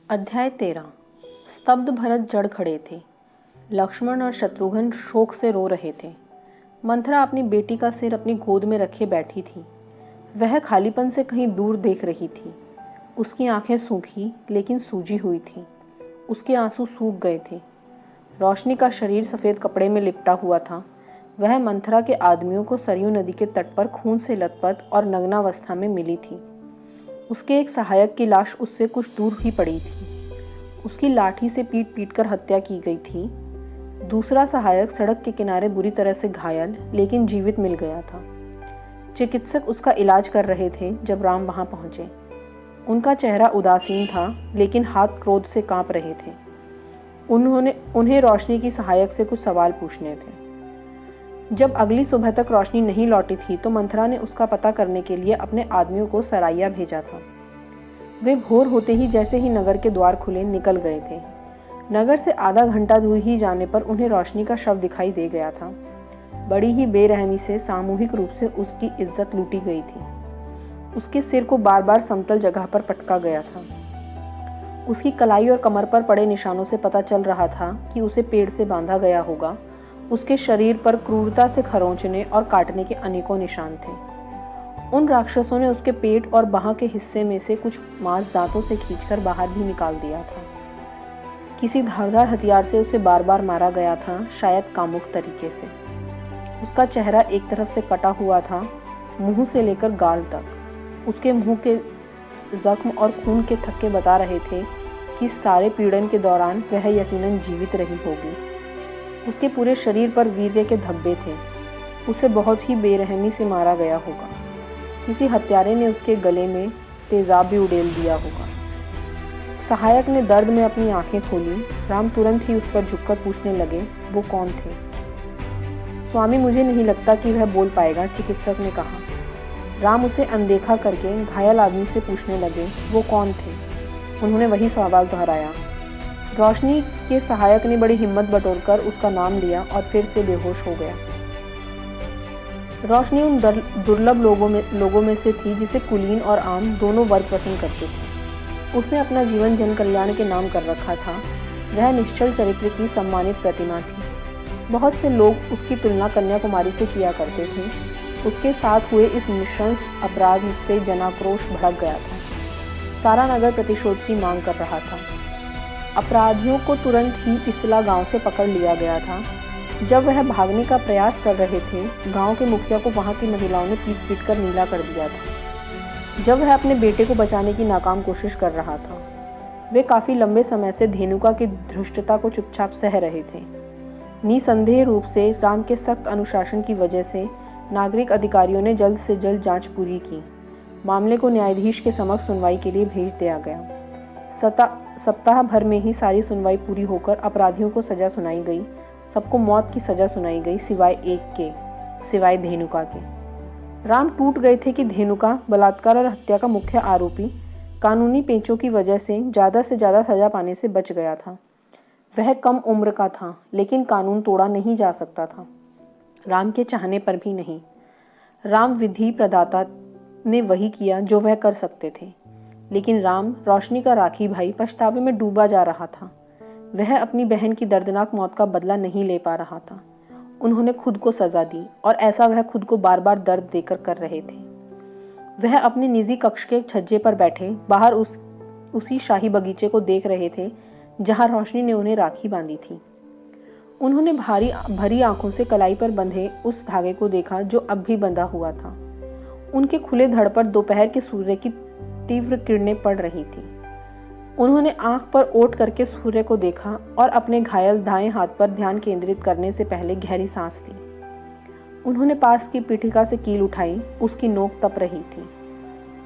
अध्याय 13। स्तब्ध भरत जड़ खड़े थे। लक्ष्मण और शत्रुघ्न शोक से रो रहे थे। मंथरा अपनी बेटी का सिर अपनी गोद में रखे बैठी थी। वह खालीपन से कहीं दूर देख रही थी। उसकी आंखें सूखी लेकिन सूजी हुई थीं। उसके आंसू सूख गए थे। रोशनी का शरीर सफ़ेद कपड़े में लिपटा हुआ था। वह मंथरा के आदमियों को सरयू नदी के तट पर खून से लथपथ और नग्नावस्था में मिली थी। उसके एक सहायक की लाश उससे कुछ दूर ही पड़ी थी। उसकी लाठी से पीट पीट कर हत्या की गई थी। दूसरा सहायक सड़क के किनारे बुरी तरह से घायल लेकिन जीवित मिल गया था। चिकित्सक उसका इलाज कर रहे थे जब राम वहां पहुंचे। उनका चेहरा उदासीन था लेकिन हाथ क्रोध से कांप रहे थे। उन्हें रोशनी की सहायक से कुछ सवाल पूछने थे। जब अगली सुबह तक रोशनी नहीं लौटी थी तो मंथरा ने उसका पता करने के लिए अपने आदमियों को सराइया भेजा था। वे भोर होते ही जैसे ही नगर के द्वार खुले निकल गए थे। नगर से आधा घंटा दूर ही जाने पर उन्हें रोशनी का शव दिखाई दे गया था। बड़ी ही बेरहमी से सामूहिक रूप से उसकी इज्जत लूटी गई थी। उसके सिर को बार बार समतल जगह पर पटका गया था। उसकी कलाई और कमर पर पड़े निशानों से पता चल रहा था कि उसे पेड़ से बांधा गया होगा। उसके शरीर पर क्रूरता से खरोंचने और काटने के अनेकों निशान थे। उन राक्षसों ने उसके पेट और बाह के हिस्से में से कुछ मांस दांतों से खींचकर बाहर भी निकाल दिया था। किसी धारदार हथियार से उसे बार बार मारा गया था, शायद कामुक तरीके से। उसका चेहरा एक तरफ से कटा हुआ था, मुंह से लेकर गाल तक। उसके मुंह के जख्म और खून के थक्के बता रहे थे कि सारे पीड़न के दौरान वह यकीनन जीवित रही होगी। उसके पूरे शरीर पर वीर्य के धब्बे थे। उसे बहुत ही बेरहमी से मारा गया होगा। किसी हत्यारे ने उसके गले में तेजाब भी उड़ेल दिया होगा। सहायक ने दर्द में अपनी आंखें खोली। राम तुरंत ही उस पर झुककर पूछने लगे, वो कौन थे? स्वामी, मुझे नहीं लगता कि वह बोल पाएगा, चिकित्सक ने कहा। राम उसे अनदेखा करके घायल आदमी से पूछने लगे, वो कौन थे? उन्होंने वही सवाल दोहराया। रोशनी के सहायक ने बड़ी हिम्मत बटोरकर उसका नाम लिया और फिर से बेहोश हो गया। रोशनी उन दुर्लभ लोगों में से थी जिसे कुलीन और आम दोनों वर्ग पसंद करते थे। उसने अपना जीवन जन कल्याण के नाम कर रखा था। वह निश्चल चरित्र की सम्मानित प्रतिमा थी। बहुत से लोग उसकी तुलना कन्याकुमारी से किया करते थे। उसके साथ हुए इस नृशंस अपराध से जनाक्रोश भड़क गया था। सारा नगर प्रतिशोध की मांग कर रहा था। अपराधियों को तुरंत ही इसला गांव से पकड़ लिया गया था। जब वह भागने का प्रयास कर रहे थे, गांव के मुखिया को वहां की महिलाओं ने पीट पीट कर नीला कर दिया था। जब वह अपने बेटे को बचाने की नाकाम कोशिश कर रहा था, वे काफी लंबे समय से धेनुका की धृष्टता को चुपचाप सह रहे थे। निसंदेह रूप से राम के सख्त अनुशासन की वजह से नागरिक अधिकारियों ने जल्द से जल्द जांच पूरी की। मामले को न्यायाधीश के समक्ष सुनवाई के लिए भेज दिया गया। सप्ताह भर में ही सारी सुनवाई पूरी होकर अपराधियों को सजा सुनाई गई। सबको मौत की सजा सुनाई गई सिवाय धेनुका के। राम टूट गए थे कि धेनुका बलात्कार और हत्या का मुख्य आरोपी कानूनी पेचों की वजह से ज़्यादा सजा पाने से बच गया था। वह कम उम्र का था लेकिन कानून तोड़ा नहीं जा सकता था, राम के चाहने पर भी नहीं। राम विधि प्रदाता ने वही किया जो वह कर सकते थे, लेकिन राम, रोशनी का राखी भाई, पछतावे में डूबा जा रहा था। वह अपनी बहन की दर्दनाक मौत का बदला नहीं ले पा रहा था। उन्होंने खुद को सजा दी और ऐसा वह खुद को बार बार दर्द देकर कर रहे थे। वह अपने निजी कक्ष के छज्जे पर बैठे बाहर उसी शाही बगीचे को देख रहे थे जहां रोशनी ने उन्हें राखी बांधी थी। उन्होंने भरी आंखों से कलाई पर बंधे उस धागे को देखा जो अब भी बंधा हुआ था। उनके खुले धड़ पर दोपहर के सूर्य की तीव्र किरणें पड़ रही थी। उन्होंने आंख पर ओट करके सूर्य को देखा और अपने घायल दाएं हाथ पर ध्यान केंद्रित करने से पहले गहरी सांस ली। उन्होंने पास की पीठिका से कील उठाई, उसकी नोक तप रही थी।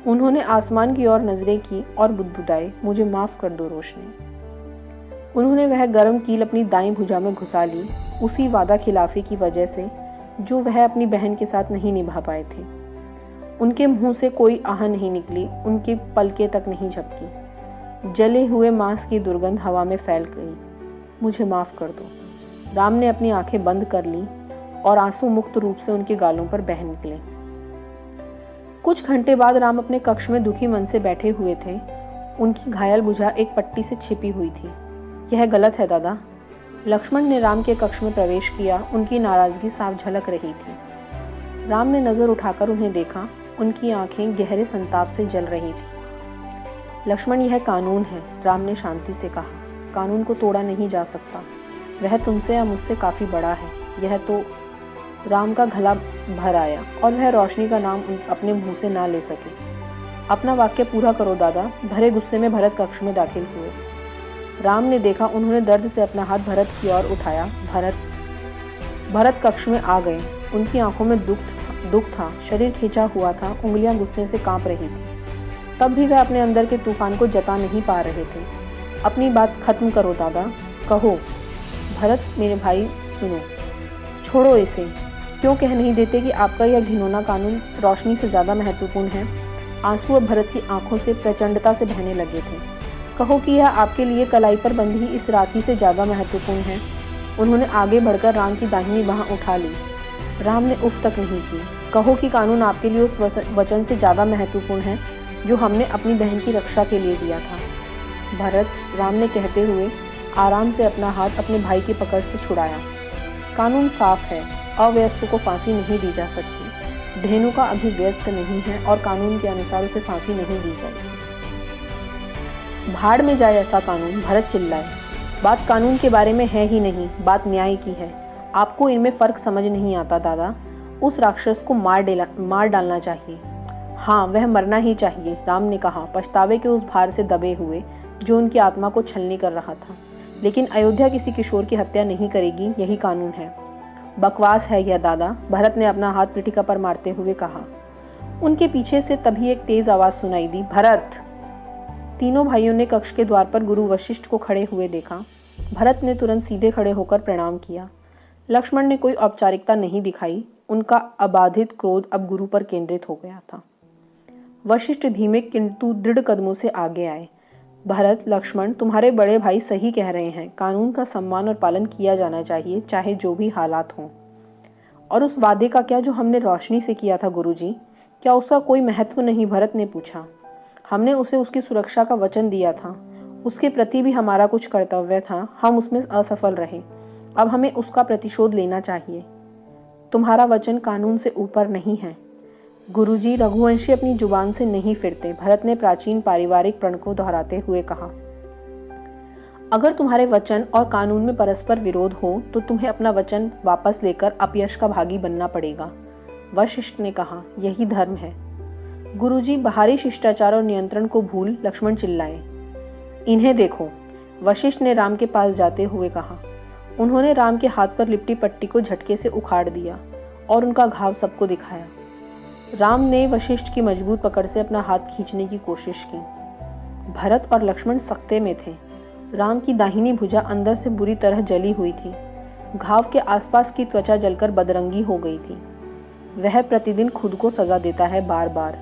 उन्होंने आसमान की ओर नजरें की और बुदबुदाए, मुझे माफ कर दो रोशनी। उन्होंने वह गर्म कील अपनी दाईं भुजा में घुसा ली, उसी वादा खिलाफी की वजह से जो वह अपनी बहन के साथ नहीं निभा पाए थे। उनके मुंह से कोई आह नहीं निकली, उनकी पलकें तक नहीं झपकी। जले हुए मांस की दुर्गंध हवा में फैल गई। मुझे माफ कर दो। राम ने अपनी आंखें बंद कर ली और आंसू मुक्त रूप से उनके गालों पर बह निकले। कुछ घंटे बाद राम अपने कक्ष में दुखी मन से बैठे हुए थे। उनकी घायल भुजा एक पट्टी से छिपी हुई थी। यह गलत है दादा। लक्ष्मण ने राम के कक्ष में प्रवेश किया। उनकी नाराजगी साफ झलक रही थी। राम ने नजर उठाकर उन्हें देखा। उनकी आंखें गहरे संताप से जल रही थी। लक्ष्मण, यह कानून है, राम ने शांति से कहा। कानून को तोड़ा नहीं जा सकता। वह तुमसे या मुझसे काफी बड़ा है। यह तो राम का गला भर आया और वह रोशनी का नाम अपने मुंह से ना ले सके। अपना वाक्य पूरा करो दादा। भरे गुस्से में भरत कक्ष में दाखिल हुए। राम ने देखा, उन्होंने दर्द से अपना हाथ भरत की ओर उठाया। भरत कक्ष में आ गए। उनकी आंखों में दुख था, शरीर खींचा हुआ था, उंगलियां गुस्से से कांप रही थी। तब भी वह अपने अंदर के तूफान को जता नहीं पा रहे थे। अपनी बात खत्म करो दादा, कहो। भरत मेरे भाई सुनो, छोड़ो इसे। क्यों कह नहीं देते कि आपका यह घिनौना कानून रोशनी से ज़्यादा महत्वपूर्ण है। आंसू अब भरत की आंखों से प्रचंडता से बहने लगे थे। कहो कि यह आपके लिए कलाई पर बंधी इस राखी से ज़्यादा महत्वपूर्ण है। उन्होंने आगे बढ़कर राम की दाहिनी बाह उठा ली। राम ने उफ तक नहीं की। कहो कि कानून आपके लिए उस वचन से ज़्यादा महत्वपूर्ण है जो हमने अपनी बहन की रक्षा के लिए दिया था। भरत, राम ने कहते हुए आराम से अपना हाथ अपने भाई की पकड़ से छुड़ाया। कानून साफ है, अवयस्क को फांसी नहीं दी जा सकती। धेनु का अभी वयस्क नहीं है और कानून के अनुसार उसे फांसी नहीं दी जाएगी। भाड़ में जाए ऐसा कानून, भरत चिल्लाए। बात कानून के बारे में है ही नहीं, बात न्याय की है। आपको इनमें फर्क समझ नहीं आता दादा। उस राक्षस को मार डालना चाहिए। हाँ, वह मरना ही चाहिए, राम ने कहा, पछतावे के उस भार से दबे हुए जो उनकी आत्मा को छलनी कर रहा था। लेकिन अयोध्या किसी किशोर की हत्या नहीं करेगी, यही कानून है। बकवास है यह दादा, भरत ने अपना हाथ पीठिका पर मारते हुए कहा। उनके पीछे से तभी एक तेज आवाज सुनाई दी, भरत। तीनों भाइयों ने कक्ष के द्वार पर गुरु वशिष्ठ को खड़े हुए देखा। भरत ने तुरंत सीधे खड़े होकर प्रणाम किया। लक्ष्मण ने कोई औपचारिकता नहीं दिखाई। उनका अबाधित क्रोध अब गुरु पर केंद्रित हो गया था। वशिष्ठ धीमे किंतु दृढ़ कदमों से आगे आए। भरत, लक्ष्मण, तुम्हारे बड़े भाई सही कह रहे हैं। कानून का सम्मान और पालन किया जाना चाहिए, चाहे जो भी हालात हों। और उस वादे का क्या जो हमने रोशनी से किया था गुरुजी? क्या उसका कोई महत्व नहीं? भरत ने पूछा। हमने उसे उसकी सुरक्षा का वचन दिया था। उसके प्रति भी हमारा कुछ कर्तव्य था। हम उसमें असफल रहे। अब हमें उसका प्रतिशोध लेना चाहिए। तुम्हारा वचन कानून से ऊपर नहीं है। गुरुजी, रघुवंशी अपनी जुबान से नहीं फिरते, भरत ने प्राचीन पारिवारिक प्रण को दोहराते हुए कहा। अगर तुम्हारे वचन और कानून में परस्पर विरोध हो तो तुम्हें अपना वचन वापस लेकर अपयश का भागी बनना पड़ेगा, वशिष्ठ ने कहा। यही धर्म है। गुरुजी, बाहरी शिष्टाचार और नियंत्रण को भूल, लक्ष्मण चिल्लाए। इन्हें देखो, वशिष्ठ ने राम के पास जाते हुए कहा। उन्होंने राम के हाथ पर लिपटी पट्टी को झटके से उखाड़ दिया और उनका घाव सबको दिखाया। राम ने वशिष्ठ की मजबूत पकड़ से अपना हाथ खींचने की कोशिश की। भरत और लक्ष्मण सख्ते में थे। राम की दाहिनी भुजा अंदर से बुरी तरह जली हुई थी। घाव के आसपास की त्वचा जलकर बदरंगी हो गई थी। वह प्रतिदिन खुद को सजा देता है, बार बार,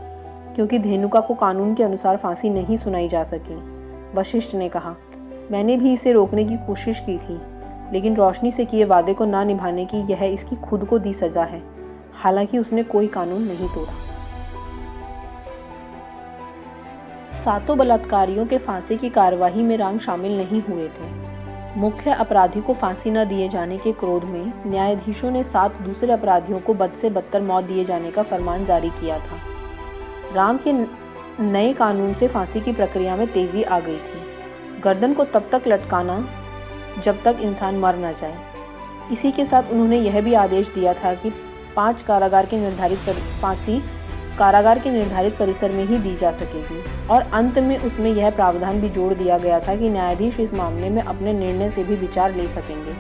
क्योंकि धेनुका को कानून के अनुसार फांसी नहीं सुनाई जा सकी। वशिष्ठ ने कहा, मैंने भी इसे रोकने की कोशिश की थी, लेकिन रोशनी से किए वादे को ना निभाने की यह इसकी खुद को दी सजा है। हालांकि उसने कोई कानून नहीं तोड़ा। सातों बलात्कारियों के फांसी की कार्यवाही में राम शामिल नहीं हुए थे। मुख्य अपराधी को फांसी न दिए जाने के क्रोध में न्यायाधीशों ने 7 दूसरे अपराधियों को बद से बदतर मौत दिए जाने का फरमान जारी किया था। राम के नए कानून से फांसी की प्रक्रिया में तेजी आ गई थी। गर्दन को तब तक लटकाना जब तक इंसान मर न जाए। इसी के साथ उन्होंने यह भी आदेश दिया था कि 5 कारागार के निर्धारित परिसर में ही दी जा सकेगी। और अंत में उसमें यह प्रावधान भी जोड़ दिया गया था कि न्यायाधीश इस मामले में अपने निर्णय से भी विचार ले सकेंगे।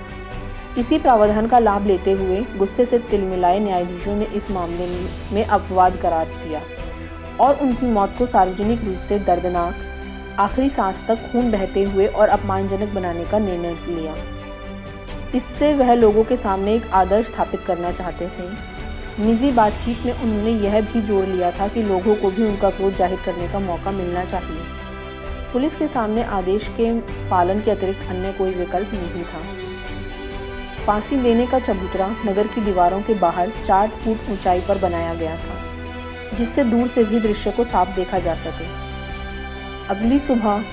इसी प्रावधान का लाभ लेते हुए गुस्से से तिलमिलाए न्यायाधीशों ने इस मामले में अपवाद करार दिया और उनकी मौत को सार्वजनिक रूप से दर्दनाक, आखिरी सांस तक खून बहते हुए और अपमानजनक बनाने का निर्णय लिया। इससे वह लोगों के सामने एक आदर्श स्थापित करना चाहते थे। निजी बातचीत में उन्होंने यह भी जोड़ लिया था कि लोगों को भी उनका क्रोध जाहिर करने का मौका मिलना चाहिए। पुलिस के सामने आदेश के पालन के अतिरिक्त अन्य कोई विकल्प नहीं था। फांसी देने का चबूतरा नगर की दीवारों के बाहर 4 फुट ऊंचाई पर बनाया गया था, जिससे दूर से भी दृश्य को साफ देखा जा सके। अगली सुबह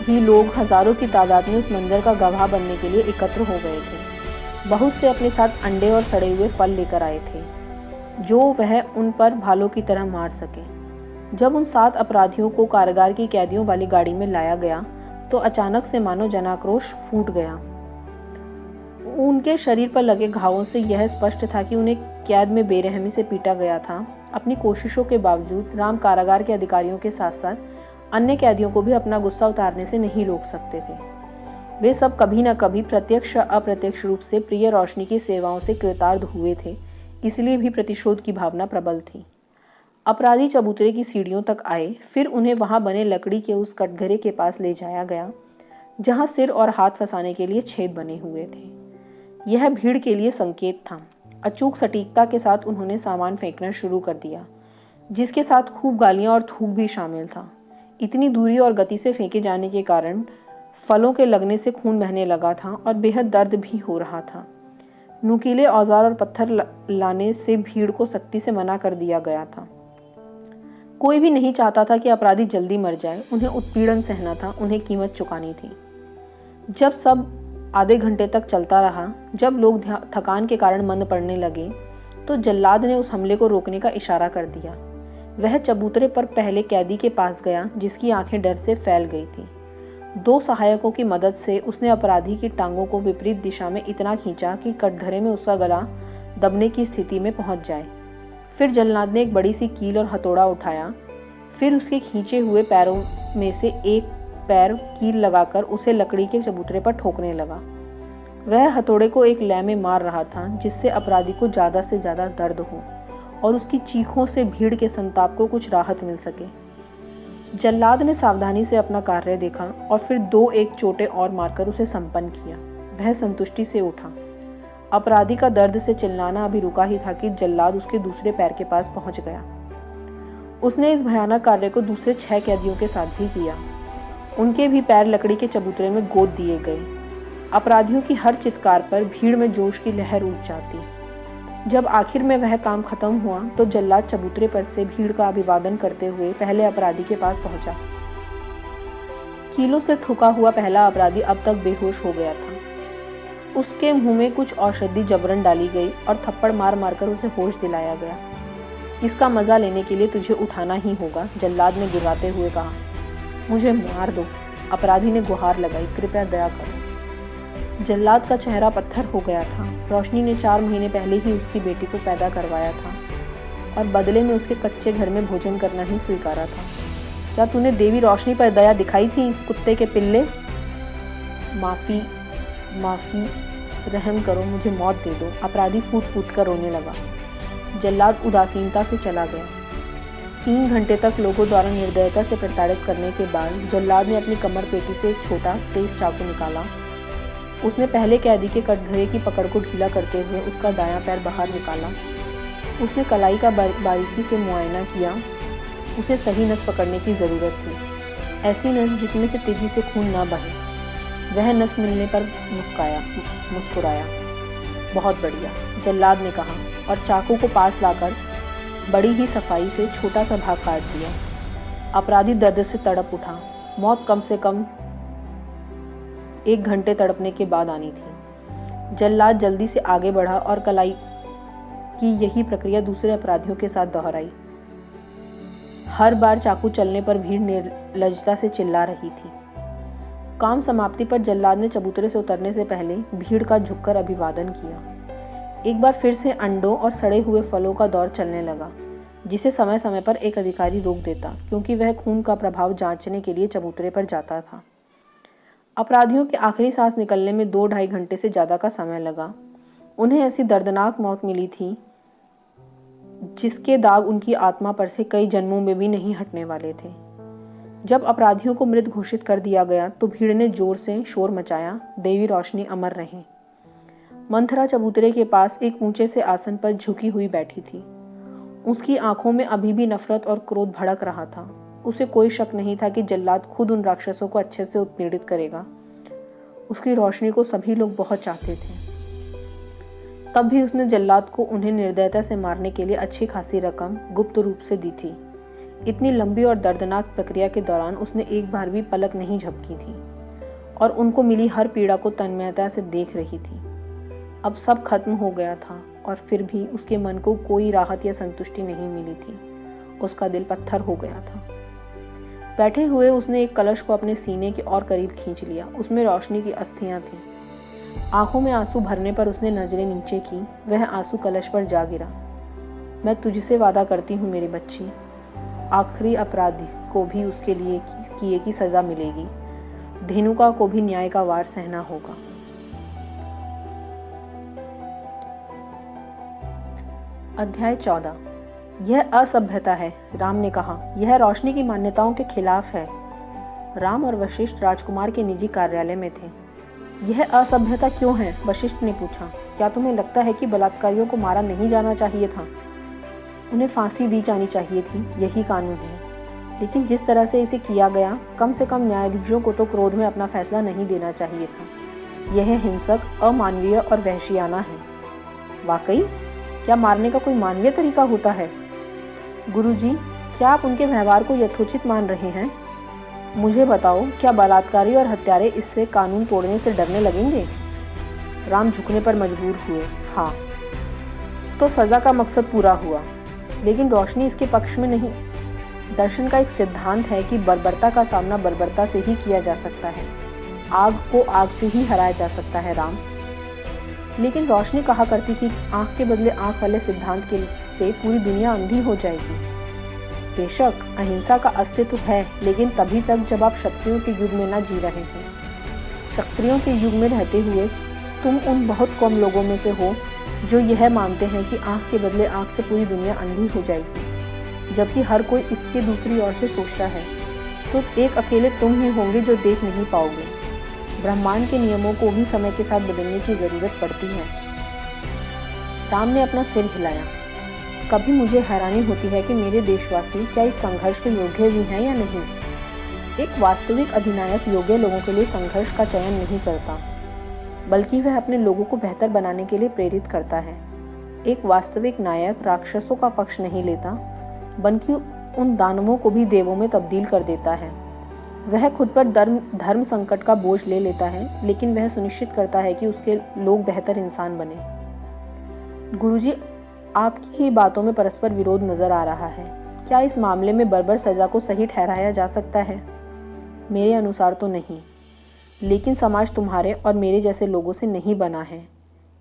ही लोग हजारों की तादाद में उस मंजर का गवाह बनने के लिए एकत्र हो गए थे। बहुत से अपने साथ अंडे और सड़े हुए फल लेकर आए थे जो वह उन पर भालों की तरह मार सके। जब उन 7 अपराधियों को कारागार की कैदियों वाली गाड़ी में लाया गया तो अचानक से मानो जनाक्रोश फूट गया। उनके शरीर पर लगे घावों से यह स्पष्ट था कि उन्हें कैद में बेरहमी से पीटा गया था। अपनी कोशिशों के बावजूद राम कारागार के अधिकारियों के साथ साथ अन्य कैदियों को भी अपना गुस्सा उतारने से नहीं रोक सकते थे। वे सब कभी न कभी प्रत्यक्ष या अप्रत्यक्ष रूप से प्रिय रोशनी की सेवाओं से कृतार्थ हुए थे, इसलिए भी प्रतिशोध की भावना प्रबल थी। अपराधी चबूतरे की सीढ़ियों तक आए, फिर उन्हें वहां बने लकड़ी के उस कटघरे के पास ले जाया गया जहां सिर और हाथ फंसाने के लिए छेद बने हुए थे। यह भीड़ के लिए संकेत था। अचूक सटीकता के साथ उन्होंने सामान फेंकना शुरू कर दिया, जिसके साथ खूब गालियां और थूक भी शामिल था। इतनी दूरी और गति से फेंके जाने के कारण फलों के लगने से खून बहने लगा था और बेहद दर्द भी हो रहा था। नुकीले औजार और पत्थर लाने से भीड़ को सख्ती से मना कर दिया गया था। कोई भी नहीं चाहता था कि अपराधी जल्दी मर जाए। उन्हें उत्पीड़न सहना था, उन्हें कीमत चुकानी थी। जब सब आधे घंटे तक चलता रहा, जब लोग थकान के कारण मंद पड़ने लगे, तो जल्लाद ने उस हमले को रोकने का इशारा कर दिया। वह चबूतरे पर पहले कैदी के पास गया जिसकी आंखें डर से फैल गई थी। 2 सहायकों की मदद से उसने अपराधी की टांगों को विपरीत दिशा में इतना खींचा कि कटघरे में उसका गला दबने की स्थिति में पहुंच जाए। फिर जल्लाद ने एक बड़ी सी कील और हथौड़ा उठाया। फिर उसके खींचे हुए पैरों में से एक पैर कील लगाकर उसे लकड़ी के चबूतरे पर ठोकने लगा। वह हथौड़े को एक लय में मार रहा था जिससे अपराधी को ज़्यादा से ज़्यादा दर्द हो और उसकी चीखों से भीड़ के संताप को कुछ राहत मिल सके। जल्लाद ने सावधानी से अपना कार्य देखा और फिर 2-1 चोटें और मारकर उसे संपन्न किया। वह संतुष्टि से उठा। अपराधी का दर्द से चिल्लाना अभी रुका ही था कि जल्लाद उसके दूसरे पैर के पास पहुंच गया। उसने इस भयानक कार्य को दूसरे 6 कैदियों के साथ भी किया। उनके भी पैर लकड़ी के चबूतरे में गोद दिए गए। अपराधियों की हर चित्कार पर भीड़ में जोश की लहर उठ जाती। जब आखिर में वह काम खत्म हुआ तो जल्लाद चबूतरे पर से भीड़ का अभिवादन करते हुए पहले अपराधी के पास पहुंचा। कीलों से ठुका हुआ पहला अपराधी अब तक बेहोश हो गया था। उसके मुंह में कुछ औषधि जबरन डाली गई और थप्पड़ मार मारकर उसे होश दिलाया गया। इसका मजा लेने के लिए तुझे उठाना ही होगा, जल्लाद ने गिराते हुए कहा। मुझे मार दो, अपराधी ने गुहार लगाई, कृपया दया करो। जल्लाद का चेहरा पत्थर हो गया था। रोशनी ने 4 महीने पहले ही उसकी बेटी को पैदा करवाया था और बदले में उसके कच्चे घर में भोजन करना ही स्वीकारा था। क्या तूने देवी रोशनी पर दया दिखाई थी, कुत्ते के पिल्ले? माफ़ी, रहम करो, मुझे मौत दे दो। अपराधी फूट फूट कर रोने लगा। जल्लाद उदासीनता से चला गया। 3 घंटे तक लोगों द्वारा निर्दयता से प्रताड़ित करने के बाद जल्लाद ने अपनी कमर पेटी से एक छोटा तेज चाकू निकाला। उसने पहले कैदी के कटघरे की पकड़ को ढीला करते हुए उसका दायां पैर बाहर निकाला। उसने कलाई का बारीकी से मुआयना किया। उसे सही नस पकड़ने की ज़रूरत थी, ऐसी नस जिसमें से तेजी से खून ना बहे। वह नस मिलने पर मुस्कुराया। बहुत बढ़िया, जल्लाद ने कहा और चाकू को पास लाकर बड़ी ही सफाई से छोटा सा भाग काट दिया। अपराधी दर्द से तड़प उठा। मौत कम से कम 1 घंटे तड़पने के बाद आनी थी। जल्लाद जल्दी से आगे बढ़ा और कलाई की यही प्रक्रिया दूसरे अपराधियों के साथ दोहराई। हर बार चाकू चलने पर भीड़ निर्लजता से चिल्ला रही थी। काम समाप्ति पर जल्लाद ने चबूतरे से उतरने से पहले भीड़ का झुककर अभिवादन किया। एक बार फिर से अंडों और सड़े हुए फलों का दौर चलने लगा, जिसे समय समय पर एक अधिकारी रोक देता क्योंकि वह खून का प्रभाव जांचने के लिए चबूतरे पर जाता था। अपराधियों के आखिरी सांस निकलने में 2-2.5 घंटे से ज़्यादा का समय लगा। उन्हें ऐसी दर्दनाक मौत मिली थी जिसके दाग उनकी आत्मा पर से कई जन्मों में भी नहीं हटने वाले थे। जब अपराधियों को मृत घोषित कर दिया गया तो भीड़ ने जोर से शोर मचाया, देवी रोशनी अमर रहे। मंथरा चबूतरे के पास एक ऊंचे से आसन पर झुकी हुई बैठी थी। उसकी आंखों में अभी भी नफरत और क्रोध भड़क रहा था। उसे कोई शक नहीं था कि जल्लाद खुद उन राक्षसों को अच्छे से उत्पीड़ित करेगा। उसकी रोशनी को सभी लोग बहुत चाहते थे। तब भी उसने जल्लाद को उन्हें निर्दयता से मारने के लिए अच्छी खासी रकम गुप्त रूप से दी थी। इतनी लंबी और दर्दनाक प्रक्रिया के दौरान उसने एक बार भी पलक नहीं झपकी थी और उनको मिली हर पीड़ा को तन्मयता से देख रही थी। अब सब खत्म हो गया था और फिर भी उसके मन को कोई राहत या संतुष्टि नहीं मिली थी। उसका दिल पत्थर हो गया था। बैठे हुए उसने एक कलश को अपने सीने के और करीब खींच लिया। उसमें रोशनी की अस्थियां थीं। आंखों में आंसू भरने पर उसने नजरें नीचे की। वह आंसू कलश पर जा गिरा। मैं तुझसे वादा करती हूँ मेरी बच्ची, आखिरी अपराधी को भी उसके लिए किए की सजा मिलेगी। धेनुका को भी न्याय का वार सहना होगा। अध्याय 14। यह असभ्यता है, राम ने कहा। यह रोशनी की मान्यताओं के खिलाफ है। राम और वशिष्ठ राजकुमार के निजी कार्यालय में थे। यह असभ्यता क्यों है? वशिष्ठ ने पूछा। क्या तुम्हें लगता है कि बलात्कारियों को मारा नहीं जाना चाहिए था? उन्हें फांसी दी जानी चाहिए थी, यही कानून है। लेकिन जिस तरह से इसे किया गया, कम से कम न्यायाधीशों को तो क्रोध में अपना फैसला नहीं देना चाहिए था। यह हिंसक, अमानवीय और वहशियाना है। वाकई? क्या मारने का कोई मानवीय तरीका होता है? गुरुजी, क्या आप उनके व्यवहार को यथोचित मान रहे हैं? मुझे बताओ, क्या बलात्कारी और हत्यारे इससे कानून तोड़ने से डरने लगेंगे? राम झुकने पर मजबूर हुए। हाँ, तो सजा का मकसद पूरा हुआ। लेकिन रोशनी इसके पक्ष में नहीं। दर्शन का एक सिद्धांत है कि बर्बरता का सामना बर्बरता से ही किया जा सकता है। आग को आग से ही हराया जा सकता है राम। लेकिन रोशनी कहा करती थी कि आंख के बदले आंख वाले सिद्धांत के से पूरी दुनिया अंधी हो जाएगी। बेशक अहिंसा का अस्तित्व है, लेकिन तभी तक जब आप क्षत्रियों के युग में न जी रहे हैं। क्षत्रियों के युग में रहते हुए तुम उन बहुत कम लोगों में से हो जो यह मानते हैं कि आंख के बदले आंख से पूरी दुनिया अंधी हो जाएगी, जबकि हर कोई इसके दूसरी ओर से सोचता है। तो एक अकेले तुम ही होंगे जो देख नहीं पाओगे। ब्रह्मांड के नियमों को भी समय के साथ बदलने की जरूरत पड़ती है। राम ने अपना सिर हिलाया। कभी मुझे हैरानी होती है कि मेरे देशवासी क्या इस संघर्ष के योग्य भी हैं या नहीं। एक वास्तविक अधिनायक योग्य लोगों के लिए संघर्ष का चयन नहीं करता, बल्कि वह अपने लोगों को बेहतर बनाने के लिए प्रेरित करता है। एक वास्तविक नायक राक्षसों का पक्ष नहीं लेता, बल्कि उन दानवों को भी देवों में तब्दील कर देता है। वह खुद पर धर्म संकट का बोझ ले लेता है, लेकिन वह सुनिश्चित करता है कि उसके लोग बेहतर इंसान बने। गुरुजी, आपकी ही बातों में परस्पर विरोध नजर आ रहा है। क्या इस मामले में बर्बर सजा को सही ठहराया जा सकता है? मेरे अनुसार तो नहीं, लेकिन समाज तुम्हारे और मेरे जैसे लोगों से नहीं बना है।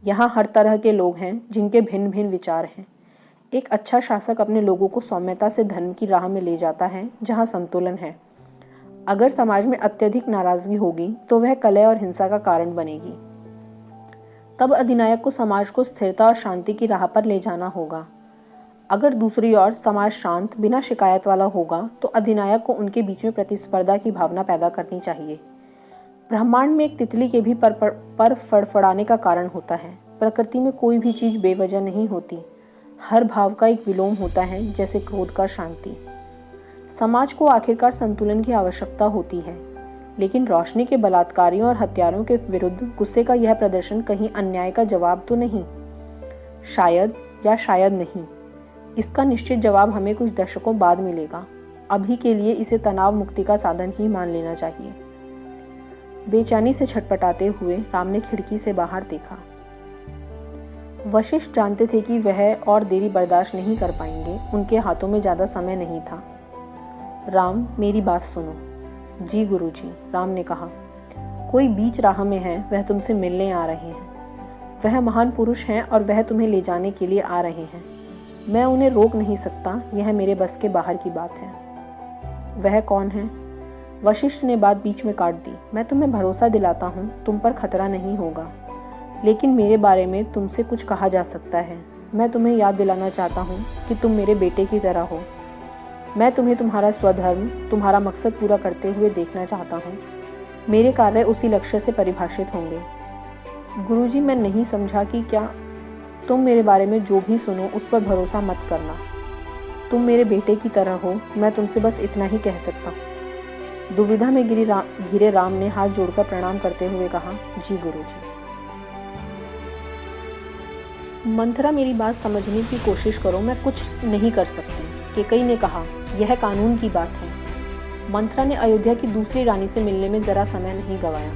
यहाँ हर तरह के लोग हैं जिनके भिन्न भिन्न विचार हैं। एक अच्छा शासक अपने लोगों को सौम्यता से धर्म की राह में ले जाता है, जहाँ संतुलन है। अगर समाज में अत्यधिक नाराजगी होगी तो वह कलह और हिंसा का कारण बनेगी। तब अधिनायक को समाज को स्थिरता और शांति की राह पर ले जाना होगा। अगर दूसरी ओर समाज शांत, बिना शिकायत वाला होगा, तो अधिनायक को उनके बीच में प्रतिस्पर्धा की भावना पैदा करनी चाहिए। ब्रह्मांड में एक तितली के भी पर फड़फड़ाने का कारण होता है। प्रकृति में कोई भी चीज बेवजह नहीं होती। हर भाव का एक विलोम होता है, जैसे क्रोध का शांति। समाज को आखिरकार संतुलन की आवश्यकता होती है, लेकिन रोशनी के बलात्कारियों और हत्यारों के विरुद्ध गुस्से का यह प्रदर्शन कहीं अन्याय का जवाब तो नहीं? शायद या शायद नहीं। इसका निश्चित जवाब हमें कुछ दशकों बाद मिलेगा। अभी के लिए इसे तनाव मुक्ति का साधन ही मान लेना चाहिए। बेचैनी से छटपटाते हुए राम ने खिड़की से बाहर देखा। वशिष्ठ जानते थे कि वह और देरी बर्दाश्त नहीं कर पाएंगे। उनके हाथों में ज्यादा समय नहीं था। राम, मेरी बात सुनो। जी गुरुजी, राम ने कहा। कोई बीच राह में है, वह तुमसे मिलने आ रहे हैं। वह महान पुरुष हैं और वह तुम्हें ले जाने के लिए आ रहे हैं। मैं उन्हें रोक नहीं सकता, यह मेरे बस के बाहर की बात है। वह कौन है? वशिष्ठ ने बात बीच में काट दी। मैं तुम्हें भरोसा दिलाता हूँ, तुम पर खतरा नहीं होगा, लेकिन मेरे बारे में तुमसे कुछ कहा जा सकता है। मैं तुम्हें याद दिलाना चाहता हूँ कि तुम मेरे बेटे की तरह हो। मैं तुम्हें तुम्हारा स्वधर्म, तुम्हारा मकसद पूरा करते हुए देखना चाहता हूँ। मेरे कार्य उसी लक्ष्य से परिभाषित होंगे। गुरुजी, मैं नहीं समझा कि क्या तुम मेरे बारे में जो भी सुनो उस पर भरोसा मत करना। तुम मेरे बेटे की तरह हो, मैं तुमसे बस इतना ही कह सकता हूँ। दुविधा में घिरे राम ने हाथ जोड़कर प्रणाम करते हुए कहा, जी गुरुजी। मंथरा, मेरी बात समझने की कोशिश करो। मैं कुछ नहीं कर सकती। केकई ने कहा, यह कानून की बात है। मंथरा ने अयोध्या की दूसरी रानी से मिलने में जरा समय नहीं गंवाया।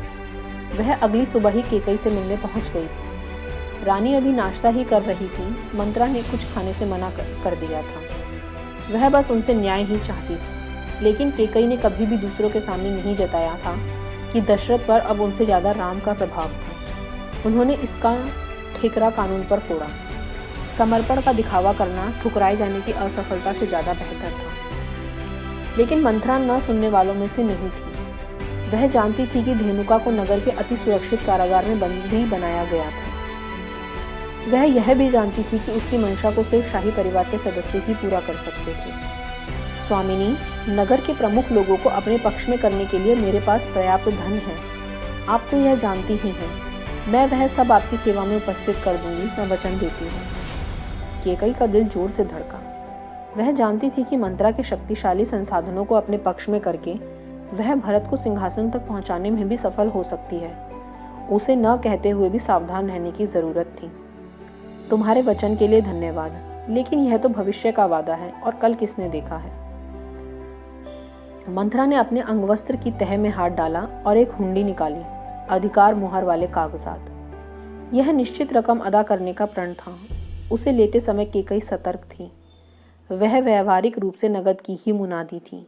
वह अगली सुबह ही केकई से मिलने पहुंच गई थी। रानी अभी नाश्ता ही कर रही थी। मंथरा ने कुछ खाने से मना कर दिया था। वह बस उनसे न्याय ही चाहती थी। लेकिन केकई ने कभी भी दूसरों के सामने नहीं जताया था कि दशरथ पर अब उनसे ज्यादा राम का प्रभाव था। उन्होंने इसका ठिकरा कानून पर फोड़ा। समर्पण का दिखावा करना ठुकराए जाने की असफलता से ज्यादा बेहतर था। लेकिन मंथरा न सुनने वालों में से नहीं थी। वह जानती थी कि धेनुका को नगर के अति सुरक्षित कारागार में बंदी बनाया गया था। वह यह भी जानती थी कि उसकी मंशा को सिर्फ शाही परिवार के सदस्य ही पूरा कर सकते थे। स्वामिनी, नगर के प्रमुख लोगों को अपने पक्ष में करने के लिए मेरे पास पर्याप्त धन है। आप तो यह जानती ही हैं। मैं वह सब आपकी सेवा में उपस्थित कर दूंगी, मैं वचन देती हूँ। केकई का दिल जोर से धड़का। वह जानती थी कि मंत्रा के शक्तिशाली संसाधनों को अपने पक्ष में करके वह भरत को सिंहासन तक पहुंचाने में भी सफल हो सकती है। उसे न कहते हुए भी सावधान रहने की जरूरत थी। तुम्हारे वचन के लिए धन्यवाद, लेकिन यह तो भविष्य का वादा है और कल किसने देखा है। मंथरा ने अपने अंगवस्त्र की तह में हाथ डाला और एक हुंडी निकाली, अधिकार मुहर वाले कागजात। यह निश्चित रकम अदा करने का प्रण था। उसे लेते समय केकई सतर्क थी। वह व्यवहारिक रूप से नगद की ही मुनादी थी।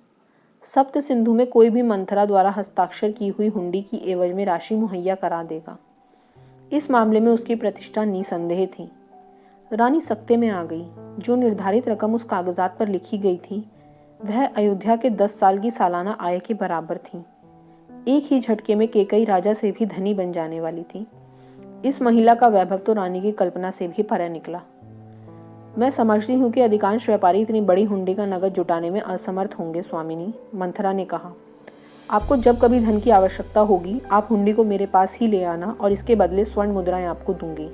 सप्त सिंधु में कोई भी मंथरा द्वारा हस्ताक्षर की हुई हुंडी की एवज में राशि मुहैया करा देगा। इस मामले में उसकी प्रतिष्ठा निसंदेह थी। रानी सख्ते में आ गई। जो निर्धारित रकम उस कागजात पर लिखी गई थी वह अयोध्या के 10 साल की सालाना आय के बराबर थी। एक ही झटके में केकई राजा से भी धनी बन जाने वाली थी। इस महिला का वैभव तो रानी की कल्पना से भी परे निकला। मैं समझती हूँ कि अधिकांश व्यापारी इतनी बड़ी हुंडी का नगद जुटाने में असमर्थ होंगे स्वामिनी, मंथरा ने कहा। आपको जब कभी धन की आवश्यकता होगी आप हुंडी को मेरे पास ही ले आना और इसके बदले स्वर्ण मुद्राएं आपको दूंगी।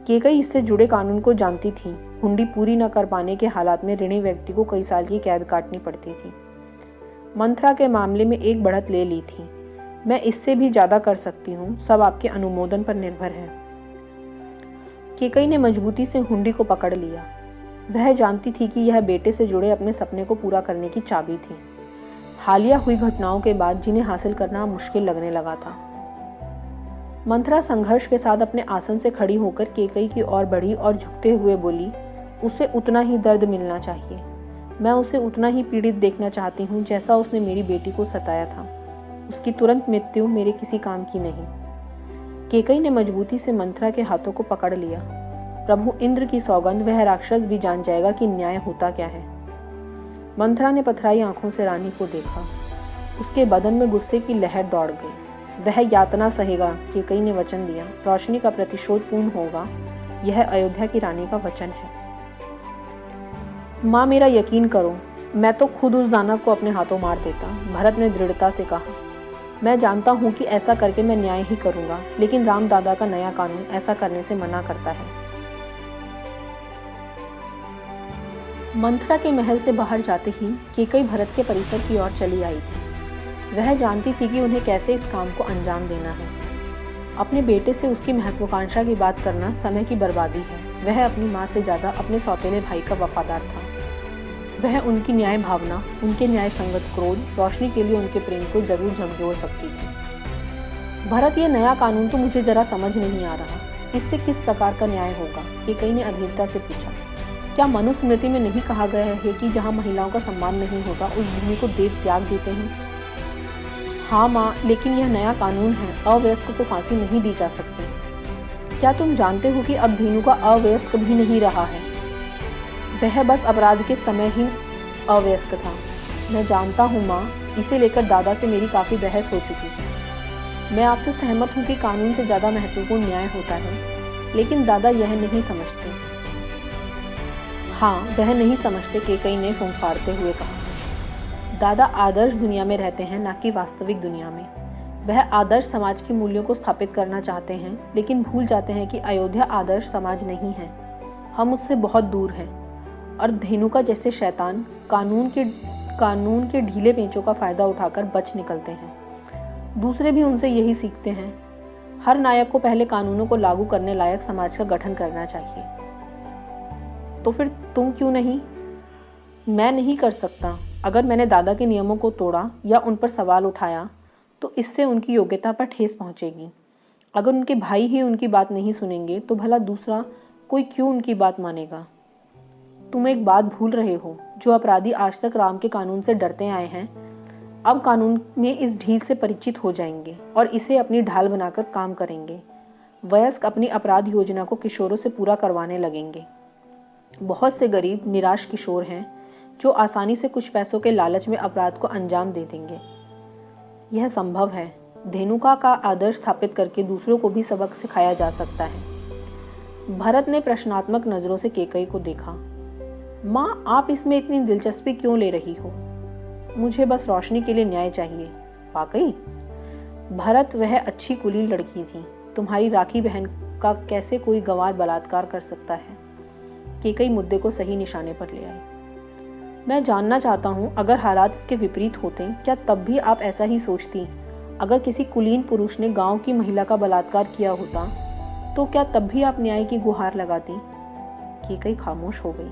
केकई इससे जुड़े कानून को जानती थी। हुंडी पूरी न कर पाने के हालात में ऋणी व्यक्ति को कई साल की कैद काटनी पड़ती थी। मंथरा के मामले में एक बढ़त ले ली थी। मैं इससे भी ज्यादा कर सकती हूँ, सब आपके अनुमोदन पर निर्भर है। केकई ने मजबूती से हुंडी को पकड़ लिया। वह जानती थी कि यह बेटे से जुड़े अपने सपने को पूरा करने की चाबी थी। हालिया हुई घटनाओं के बाद जिन्हें हासिल करना मुश्किल लगने लगा था। मंथरा संघर्ष के साथ अपने आसन से खड़ी होकर केकई की ओर बढ़ी और झुकते हुए बोली, उसे उतना ही दर्द मिलना चाहिए। मैं उसे उतना ही पीड़ित देखना चाहती हूँ जैसा उसने मेरी बेटी को सताया था। उसकी तुरंत मृत्यु मेरे किसी काम की नहीं। केकई ने मजबूती से मंथरा के हाथों को पकड़ लिया। प्रभु इंद्र की सौगंध, वह राक्षस भी जान जाएगा कि न्याय होता क्या है। मंथरा ने पथराई आंखों से रानी को देखा। उसके बदन में गुस्से की लहर दौड़ गई। वह यातना सहेगा, केकई ने वचन दिया। रोशनी का प्रतिशोध पूर्ण होगा। यह अयोध्या की रानी का वचन है। माँ, मेरा यकीन करो, मैं तो खुद उस दानव को अपने हाथों मार देता, भरत ने दृढ़ता से कहा। मैं जानता हूँ कि ऐसा करके मैं न्याय ही करूंगा, लेकिन राम दादा का नया कानून ऐसा करने से मना करता है। मंथरा के महल से बाहर जाते ही केकई भरत के परिसर की ओर चली आई थी। वह जानती थी कि उन्हें कैसे इस काम को अंजाम देना है। अपने बेटे से उसकी महत्वाकांक्षा की बात करना समय की बर्बादी है। वह अपनी माँ से ज्यादा अपने सौतेले भाई का वफादार था। वह उनकी न्याय भावना, उनके न्याय संगत क्रोध, रोशनी के लिए उनके प्रेम को जरूर झकझोर सकती थी। भरत, ये नया कानून तो मुझे जरा समझ नहीं आ रहा। इससे किस प्रकार का न्याय होगा? केकई ने अधीरता से पूछा। क्या मनुस्मृति में नहीं कहा गया है कि जहाँ महिलाओं का सम्मान नहीं होगा उस भूमि को देव त्याग देते हैं? हाँ माँ, लेकिन यह नया कानून है। अवयस्क को फांसी नहीं दी जा सकती। क्या तुम जानते हो कि अब धेनुका अवयस्क भी नहीं रहा है? वह बस अपराध के समय ही अवयस्क था। मैं जानता हूँ माँ, इसे लेकर दादा से मेरी काफी बहस हो चुकी है। मैं आपसे सहमत हूँ कि कानून से ज्यादा महत्वपूर्ण न्याय होता है, लेकिन दादा यह नहीं समझते। हाँ, वह नहीं समझते, केकई ने फुंकारते हुए कहा। दादा आदर्श दुनिया में रहते हैं, ना कि वास्तविक दुनिया में। वह आदर्श समाज के मूल्यों को स्थापित करना चाहते हैं, लेकिन भूल जाते हैं कि अयोध्या आदर्श समाज नहीं है। हम उससे बहुत दूर हैं। और धेनुका जैसे शैतान कानून के ढीले पेंचों का फायदा उठाकर बच निकलते हैं। दूसरे भी उनसे यही सीखते हैं। हर नायक को पहले कानूनों को लागू करने लायक समाज का गठन करना चाहिए। तो फिर तुम क्यों नहीं? मैं नहीं कर सकता। अगर मैंने दादा के नियमों को तोड़ा या उन पर सवाल उठाया तो इससे उनकी योग्यता पर ठेस पहुंचेगी। अगर उनके भाई ही उनकी बात नहीं सुनेंगे तो भला दूसरा कोई क्यों उनकी बात मानेगा। तुम एक बात भूल रहे हो, जो अपराधी आज तक राम के कानून से डरते आए हैं अब कानून में इस ढील से परिचित हो जाएंगे और इसे अपनी ढाल बनाकर काम करेंगे। वयस्क अपनी अपराध योजना को किशोरों से पूरा करवाने लगेंगे। बहुत से गरीब निराश किशोर हैं जो आसानी से कुछ पैसों के लालच में अपराध को अंजाम दे देंगे। यह संभव है। धेनुका का आदर्श स्थापित करके दूसरों को भी सबक सिखाया जा सकता है। भरत ने प्रश्नात्मक नजरों से केकई को देखा। माँ, आप इसमें इतनी दिलचस्पी क्यों ले रही हो? मुझे बस रोशनी के लिए न्याय चाहिए। वाकई? भरत, वह अच्छी कुलीन लड़की थी। तुम्हारी राखी बहन का कैसे कोई गंवार बलात्कार कर सकता है? केकई मुद्दे को सही निशाने पर ले आई। मैं जानना चाहता हूँ, अगर हालात इसके विपरीत होते क्या तब भी आप ऐसा ही सोचती? अगर किसी कुलीन पुरुष ने गांव की महिला का बलात्कार किया होता तो क्या तब भी आप न्याय की गुहार लगाती? केकई खामोश हो गई।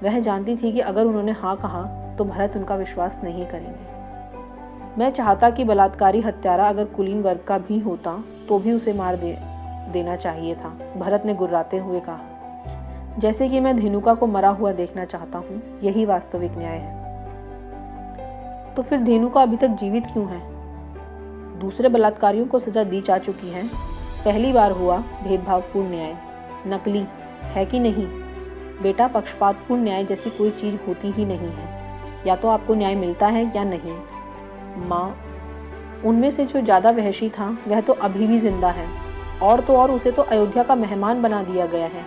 वह जानती थी कि अगर उन्होंने हाँ कहा तो भरत उनका विश्वास नहीं करेंगे। मैं चाहता कि बलात्कारी हत्यारा अगर कुलीन वर्ग का भी होता तो भी उसे मार देना चाहिए था, भरत ने गुर्राते हुए कहा। जैसे कि मैं धेनुका को मरा हुआ देखना चाहता हूँ, यही वास्तविक न्याय है। तो फिर धेनुका अभी तक जीवित क्यों है? दूसरे बलात्कारियों को सजा दी जा चुकी है। पहली बार हुआ भेदभावपूर्ण न्याय। नकली है कि नहीं? बेटा, पक्षपातपूर्ण न्याय जैसी कोई चीज होती ही नहीं है। या तो आपको न्याय मिलता है या नहीं। माँ, उनमें से जो ज्यादा वहशी था वह तो अभी भी जिंदा है। और तो और उसे तो अयोध्या का मेहमान बना दिया गया है।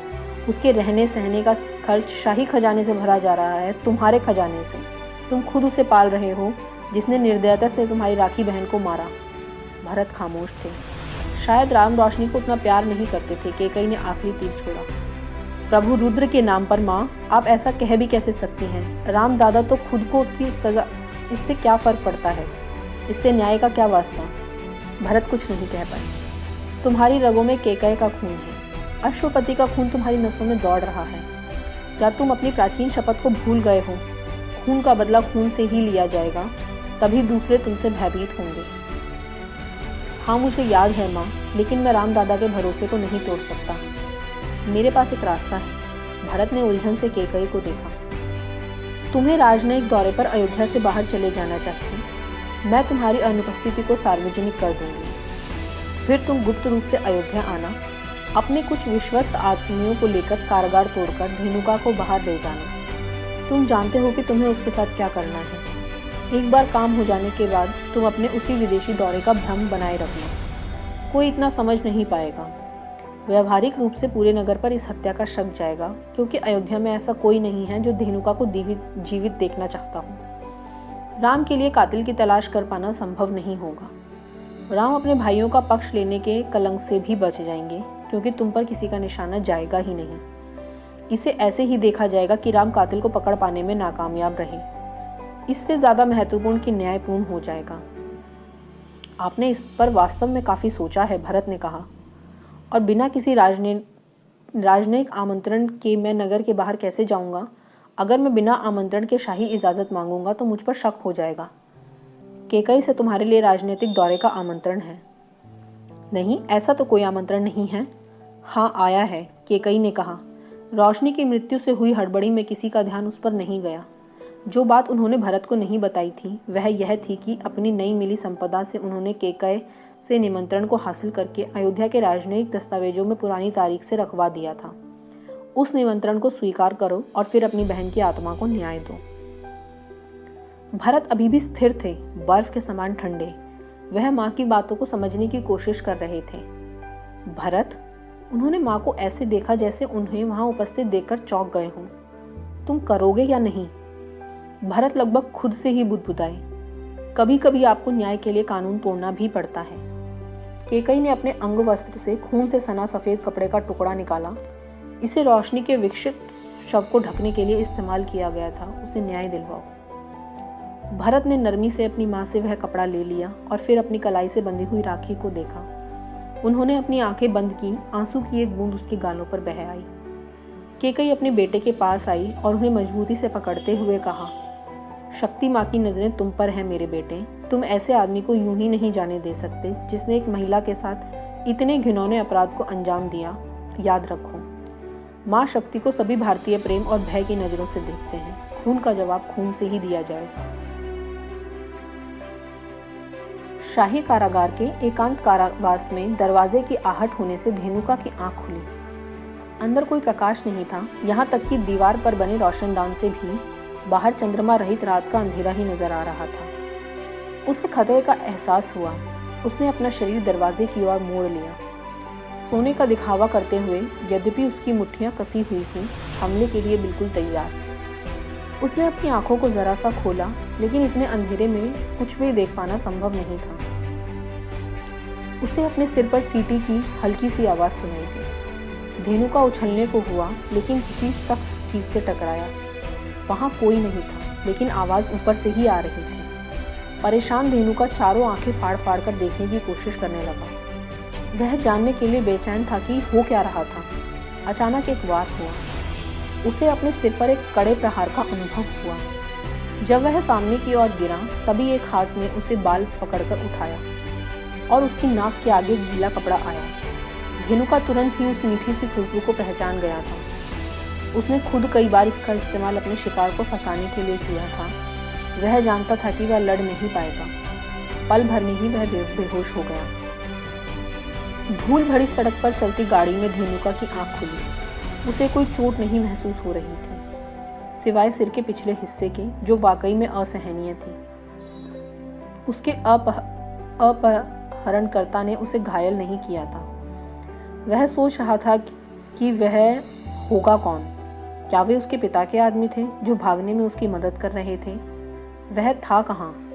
उसके रहने सहने का खर्च शाही खजाने से भरा जा रहा है, तुम्हारे खजाने से। तुम खुद उसे पाल रहे हो, जिसने निर्दयता से तुम्हारी राखी बहन को मारा। भरत खामोश थे। शायद राम रोशनी को उतना प्यार नहीं करते थे। केकई ने आखिरी तीर छोड़ा। प्रभु रुद्र के नाम पर माँ, आप ऐसा कह भी कैसे सकती हैं? राम दादा तो खुद को उसकी सजा, इससे क्या फर्क पड़ता है? इससे न्याय का क्या वास्ता? भरत कुछ नहीं कह पाए। तुम्हारी रगों में केकई का खून है। अश्वपति का खून तुम्हारी नसों में दौड़ रहा है। क्या तुम अपनी प्राचीन शपथ को भूल गए हो? खून का बदला खून से ही लिया जाएगा, तभी दूसरे तुमसे भयभीत होंगे। हाँ, मुझे याद है माँ, लेकिन मैं राम दादा के भरोसे को नहीं तोड़ सकता। मेरे पास एक रास्ता है। भरत ने उलझन से केकई को देखा। तुम्हें राजनयिक दौरे पर अयोध्या से बाहर चले जाना चाहिए। मैं तुम्हारी अनुपस्थिति को सार्वजनिक कर दूंगी। फिर तुम गुप्त रूप से अयोध्या आना। अपने कुछ विश्वस्त आदमियों को लेकर कारागार तोड़कर धेनुका को बाहर ले जाना। तुम जानते हो कि तुम्हें उसके साथ क्या करना है। एक बार काम हो जाने के बाद तुम अपने उसी विदेशी दौरे का भ्रम बनाए रखना। कोई इतना समझ नहीं पाएगा। व्यवहारिक रूप से पूरे नगर पर इस हत्या का शक जाएगा, क्योंकि अयोध्या में ऐसा कोई नहीं है जो धेनुका को जीवित देखना चाहता हो। राम के लिए कातिल की तलाश कर पाना संभव नहीं होगा। राम अपने भाइयों का पक्ष लेने के कलंक से भी बच जाएंगे, क्योंकि तुम पर किसी का निशाना जाएगा ही नहीं। इसे ऐसे ही देखा जाएगा कि राम कातिल को पकड़ पाने में नाकामयाब रहे। इससे ज्यादा महत्वपूर्ण कि न्यायपूर्ण हो जाएगा। आपने इस पर वास्तव में काफी सोचा है, भरत ने कहा। और बिना किसी राजनयिक आमंत्रण के मैं नगर के बाहर कैसे जाऊंगा? अगर मैं बिना आमंत्रण के शाही इजाजत मांगूंगा तो मुझ पर शक हो जाएगा। केकई से तुम्हारे लिए राजनीतिक दौरे का आमंत्रण है। नहीं, ऐसा तो कोई आमंत्रण नहीं है। हाँ, आया है, केकई ने कहा। रोशनी की मृत्यु से हुई हड़बड़ी में किसी का ध्यान उस पर नहीं गया। जो बात उन्होंने भरत को नहीं बताई थी वह यह थी कि अपनी नई मिली संपदा से उन्होंने केकई से निमंत्रण को हासिल करके अयोध्या के राजनयिक दस्तावेजों में पुरानी तारीख से रखवा दिया था। उस निमंत्रण को स्वीकार करो और फिर अपनी बहन की आत्मा को न्याय दो। भरत अभी भी स्थिर थे, बर्फ के समान ठंडे। वह माँ की बातों को समझने की कोशिश कर रहे थे। भरत, उन्होंने माँ को ऐसे देखा जैसे उन्हें वहां उपस्थित देखकर चौंक गए हों। तुम करोगे या नहीं? भरत लगभग खुद से ही बुदबुदाए। कभी कभी आपको न्याय के लिए कानून तोड़ना भी पड़ता है। केकई ने अपने अंग वस्त्र से खून से सना सफेद कपड़े का टुकड़ा निकाला। इसे रोशनी के विकसित शव को ढकने के लिए इस्तेमाल किया गया था। उसे न्याय दिलवाओ। भरत ने नरमी से अपनी माँ से वह कपड़ा ले लिया और फिर अपनी कलाई से बंधी हुई राखी को देखा। उन्होंने अपनी आंखें बंद की। आंसू की एक बूंद उसके गालों पर बह आई। केकई अपने बेटे के पास आई और उन्हें मजबूती से पकड़ते हुए कहा, शक्ति माँ की नज़रें तुम पर हैं मेरे बेटे। तुम ऐसे आदमी को यूं ही नहीं जाने दे सकते जिसने एक महिला के साथ इतने घिनौने अपराध को अंजाम दिया। याद रखो, माँ शक्ति को सभी भारतीय प्रेम और भय की नज़रों से देखते हैं। खून का जवाब खून से ही दिया जाएगा। शाही कारागार के एकांत कारावास में दरवाजे की आहट होने से धेनुका की आंख खुली। अंदर कोई प्रकाश नहीं था, यहाँ तक कि दीवार पर बने रोशनदान से भी बाहर चंद्रमा रहित रात का अंधेरा ही नजर आ रहा था। उसे खतरे का एहसास हुआ। उसने अपना शरीर दरवाजे की ओर मोड़ लिया, सोने का दिखावा करते हुए, यद्यपि उसकी मुट्ठियां कसी हुई थीं, हमले के लिए बिल्कुल तैयार। उसने अपनी आंखों को जरा सा खोला, लेकिन इतने अंधेरे में कुछ भी देख पाना संभव नहीं था। उसे अपने सिर पर सीटी की हल्की सी आवाज़ सुनाई दी। धेनुका उछलने को हुआ, लेकिन किसी सख्त चीज़ से टकराया। वहाँ कोई नहीं था, लेकिन आवाज़ ऊपर से ही आ रही थी। परेशान धेनुका चारों आंखें फाड़ फाड़ कर देखने की कोशिश करने लगा। वह जानने के लिए बेचैन था कि हो क्या रहा था। अचानक एक वार हुआ। उसे अपने सिर पर एक कड़े प्रहार का अनुभव हुआ। जब वह सामने की ओर गिरा, तभी एक हाथ ने उसे बाल पकड़कर उठाया और उसकी नाक के आगे गीला कपड़ा आया। धेनुका तुरंत ही उस मीठी सी खुशबू को पहचान गया था। उसने खुद कई बार इसका इस्तेमाल अपने शिकार को फंसाने के लिए किया था। वह जानता था कि वह लड़ नहीं पाएगा। पल भर में ही वह बेहोश हो गया। धूल भरी सड़क पर चलती गाड़ी में धेनुका की आंख खुली। उसे कोई चोट नहीं महसूस हो रही थी, सिवाय सिर के पिछले हिस्से के, जो वाकई में असहनीय थी। उसके अपहरणकर्ता ने उसे घायल नहीं किया था। वह सोच रहा था कि वह होगा कौन। क्या वे उसके पिता के आदमी थे जो भागने में उसकी मदद कर रहे थे? वह था कहाँ?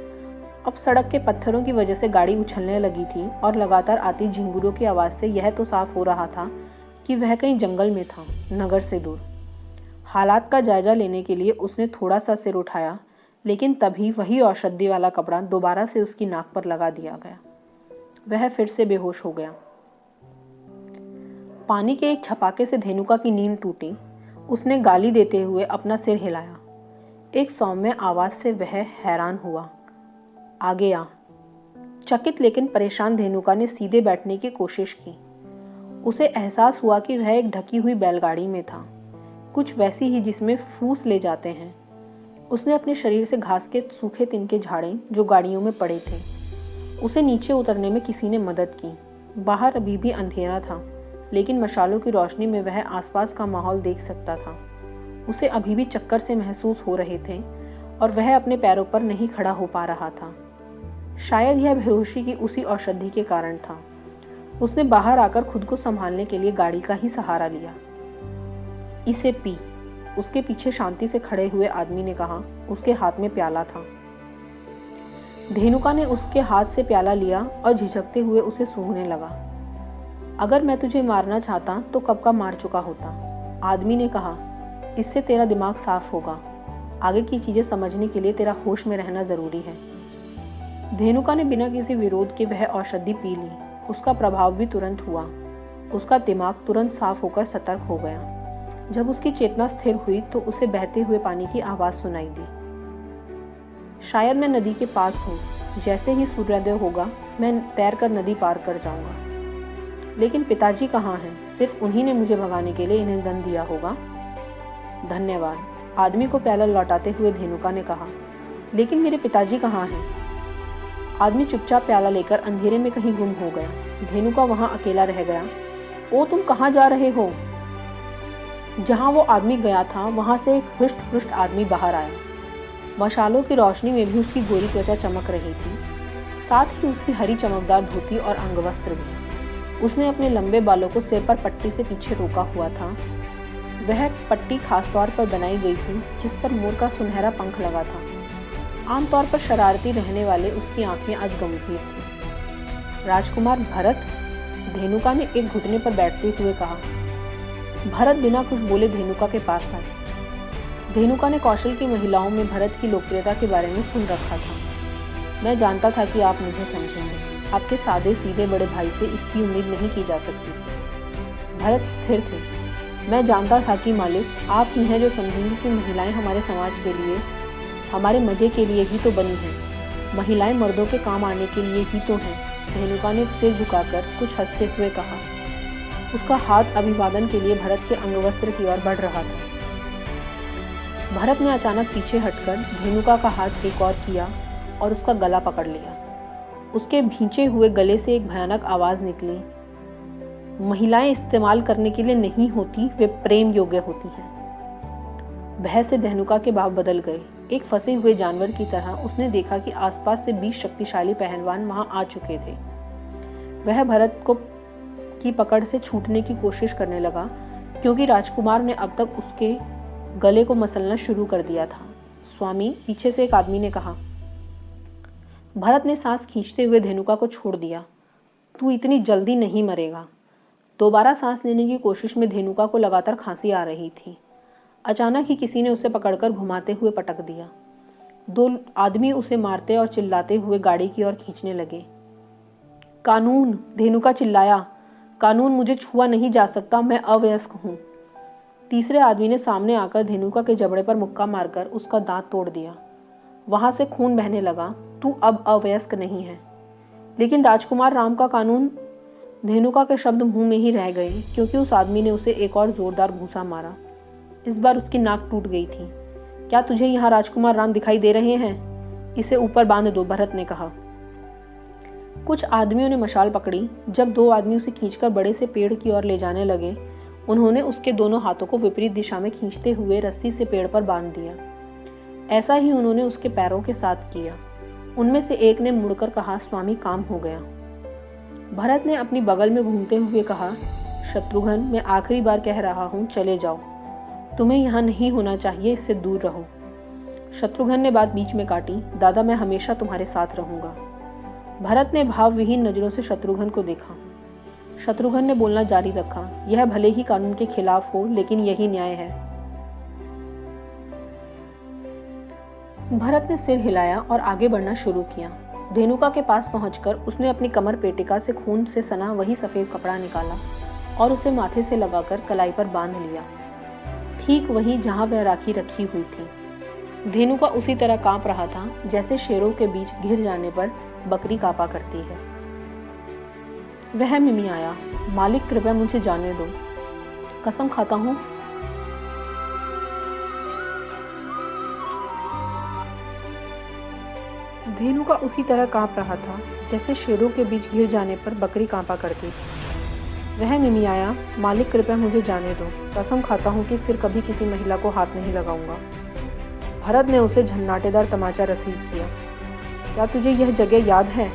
अब सड़क के पत्थरों की वजह से गाड़ी उछलने लगी थी और लगातार आती झिंगुरों की आवाज़ से यह तो साफ हो रहा था कि वह कहीं जंगल में था, नगर से दूर। हालात का जायजा लेने के लिए उसने थोड़ा सा सिर उठाया, लेकिन तभी वही औषधि वाला कपड़ा दोबारा से उसकी नाक पर लगा दिया गया। वह फिर से बेहोश हो गया। पानी के एक छपाके से धेनुका की नींद टूटी। उसने गाली देते हुए अपना सिर हिलाया। एक सौम्य आवाज से वह हैरान हुआ। आगे आ। चकित लेकिन परेशान धेनुका ने सीधे बैठने की कोशिश की। उसे एहसास हुआ कि वह एक ढकी हुई बैलगाड़ी में था, कुछ वैसी ही जिसमें फूस ले जाते हैं। उसने अपने शरीर से घास के सूखे तिनके झाड़े जो गाड़ियों में पड़े थे। उसे नीचे उतरने में किसी ने मदद की। बाहर अभी भी अंधेरा था, लेकिन मशालों की रोशनी में वह आसपास का माहौल देख सकता था। उसे अभी भी चक्कर से महसूस हो रहे थे और वह अपने पैरों पर नहीं खड़ा हो पा रहा था। शायद यह बेहोशी की उसी औषधि के कारण था। उसने बाहर आकर खुद को संभालने के लिए गाड़ी का ही सहारा लिया। इसे पी, उसके पीछे शांति से खड़े हुए आदमी ने कहा। उसके हाथ में प्याला था। धेनुका ने उसके हाथ से प्याला लिया और झिझकते हुए उसे सूंघने लगा। अगर मैं तुझे मारना चाहता तो कब का मार चुका होता, आदमी ने कहा। इससे तेरा दिमाग साफ होगा। आगे की चीजें समझने के लिए तेरा होश में रहना जरूरी है। धेनुका ने बिना किसी विरोध के वह औषधि पी ली। उसका प्रभाव भी तुरंत हुआ। उसका दिमाग तुरंत साफ होकर सतर्क हो गया। जब उसकी चेतना स्थिर हुई तो उसे बहते हुए पानी की आवाज सुनाई दी। शायद मैं नदी के पास हूँ। जैसे ही सूर्योदय होगा मैं तैरकर नदी पार कर जाऊंगा। लेकिन पिताजी कहाँ हैं? सिर्फ उन्हीं ने मुझे भगाने के लिए इन्हें दंड दिया होगा। धन्यवाद, आदमी को प्याला लौटाते हुए धेनुका ने कहा। लेकिन मेरे पिताजी कहाँ हैं? आदमी चुपचाप प्याला लेकर अंधेरे में कहीं गुम हो गया। धेनुका वहां अकेला रह गया। ओ, तुम कहाँ जा रहे हो? जहां वो आदमी गया था वहां से एक हृष्ट-पुष्ट आदमी बाहर आया। मशालों की रोशनी में भी उसकी गोरी त्वचा चमक रही थी, साथ ही उसकी हरी चमकदार धोती और अंगवस्त्र भी। उसने अपने लंबे बालों को सिर पर पट्टी से पीछे रोका हुआ था। वह पट्टी खासतौर पर बनाई गई थी जिस पर मोर का सुनहरा पंख लगा था। आमतौर पर शरारती रहने वाले उसकी आंखें आज गंभीर थीं। राजकुमार भरत, धेनुका ने एक घुटने पर बैठते हुए कहा। भरत बिना कुछ बोले धेनुका के पास आए। धेनुका ने कौशल की महिलाओं में भरत की लोकप्रियता के बारे में सुन रखा था। मैं जानता था कि आप मुझे समझेंगे। आपके सादे सीधे बड़े भाई से इसकी उम्मीद नहीं की जा सकती। भरत स्थिर थे। मैं जानता था कि मालिक आप ही हैं जो समझेंगे कि महिलाएं हमारे समाज के लिए, हमारे मजे के लिए ही तो बनी हैं। महिलाएं मर्दों के काम आने के लिए ही तो हैं। धेनुका ने सिर झुकाकर कुछ हंसते हुए कहा। उसका हाथ अभिवादन के लिए भरत के अंगवस्त्र की ओर बढ़ रहा था। भरत ने अचानक पीछे हटकर धेनुका का हाथ एक और किया और उसका गला पकड़ लिया। उसके भींचे हुए गले से एक भयानक आवाज निकली। महिलाएं इस्तेमाल करने के लिए नहीं होती, वे प्रेम योग्य होती हैं। भय से धेनुका के भाव बदल गए। एक फंसे हुए जानवर की तरह उसने देखा कि आसपास से 20 शक्तिशाली पहलवान वहां आ चुके थे। वह भरत की पकड़ से छूटने की कोशिश करने लगा, क्योंकि राजकुमार ने अब तक उसके गले को मसलना शुरू कर दिया था। स्वामी, पीछे से एक आदमी ने कहा। भरत ने सांस खींचते हुए धेनुका को छोड़ दिया। तू इतनी जल्दी नहीं मरेगा। दोबारा सांस लेने की कोशिश में धेनुका को लगातार खांसी आ रही थी। अचानक ही किसी ने उसे पकड़कर घुमाते हुए पटक दिया। 2 आदमी उसे मारते और चिल्लाते हुए गाड़ी की ओर खींचने लगे। कानून, धेनुका चिल्लाया। कानून, मुझे छुआ नहीं जा सकता, मैं अवयस्क हूँ। तीसरे आदमी ने सामने आकर धेनुका के जबड़े पर मुक्का मारकर उसका दांत तोड़ दिया। वहां से खून बहने लगा। तू अब अवयस्क नहीं है। लेकिन राजकुमार राम का कानून। धेनुका के शब्द मुंह में ही रह गए, क्योंकि उस आदमी ने उसे एक और जोरदार घूंसा मारा। इस बार उसकी नाक टूट गई थी। क्या तुझे यहाँ राजकुमार राम दिखाई दे रहे हैं? इसे ऊपर बांध दो, भरत ने कहा। कुछ आदमियों ने मशाल पकड़ी। जब 2 आदमी उसे खींचकर बड़े से पेड़ की ओर ले जाने लगे, उन्होंने उसके दोनों हाथों को विपरीत दिशा में खींचते हुए रस्सी से पेड़ पर बांध दिया। ऐसा ही उन्होंने उसके पैरों के साथ किया। उनमें से एक ने मुड़कर कहा, स्वामी, काम हो गया। भरत ने अपनी बगल में घूमते हुए कहा, शत्रुघ्न, मैं आखिरी बार कह रहा हूँ, चले जाओ। तुम्हें यहाँ नहीं होना चाहिए, इससे दूर रहो। शत्रुघ्न ने बात बीच में काटी। दादा, मैं हमेशा तुम्हारे साथ रहूंगा। भरत ने भावविहीन नजरों से शत्रुघ्न को देखा। शत्रुघ्न ने बोलना जारी रखा, यह भले ही कानून के खिलाफ हो, लेकिन यही न्याय है। भरत ने सिर हिलाया और आगे बढ़ना शुरू किया। धेनुका के पास पहुंचकर उसने अपनी कमर पेटिका से खून से सना वही सफेद कपड़ा निकाला और उसे माथे से लगाकर कलाई पर बांध लिया, ठीक वहीं जहां वह राखी रखी हुई थी। धेनुका उसी तरह कांप रहा था जैसे शेरों के बीच घिर जाने पर बकरी कांपा करती है। वह मिमियाया, मालिक, कृपया मुझे जाने दो। कसम खाता हूँ। धेनुका उसी तरह कांप रहा था जैसे शेरों के बीच घिर जाने पर बकरी कांपा करती थी। वह मिमियाया, मालिक, कृपया मुझे जाने दो। कसम खाता हूँ कि फिर कभी किसी महिला को हाथ नहीं लगाऊंगा। भरत ने उसे झन्नाटेदार तमाचा रसीद किया। क्या तुझे यह जगह याद है?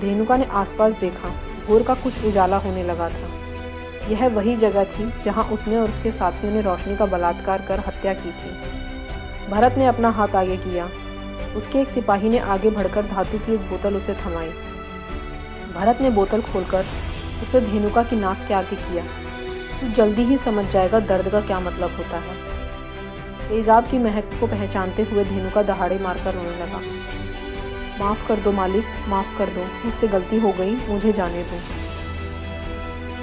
धेनुका ने आसपास देखा। भोर का कुछ उजाला होने लगा था। यह वही जगह थी जहां उसने और उसके साथियों ने रोशनी का बलात्कार कर हत्या की थी। भरत ने अपना हाथ आगे किया। उसके एक सिपाही ने आगे बढ़कर धातु की एक बोतल उसे थमाई। भरत ने बोतल खोलकर उसे धेनुका की नाक के आगे किया। तू जल्दी ही समझ जाएगा दर्द का क्या मतलब होता है। तेजाब की महक को पहचानते हुए धेनुका दहाड़े मारकर रोने लगा। माफ़ कर दो मालिक, माफ़ कर दो, मुझसे गलती हो गई, मुझे जाने दो।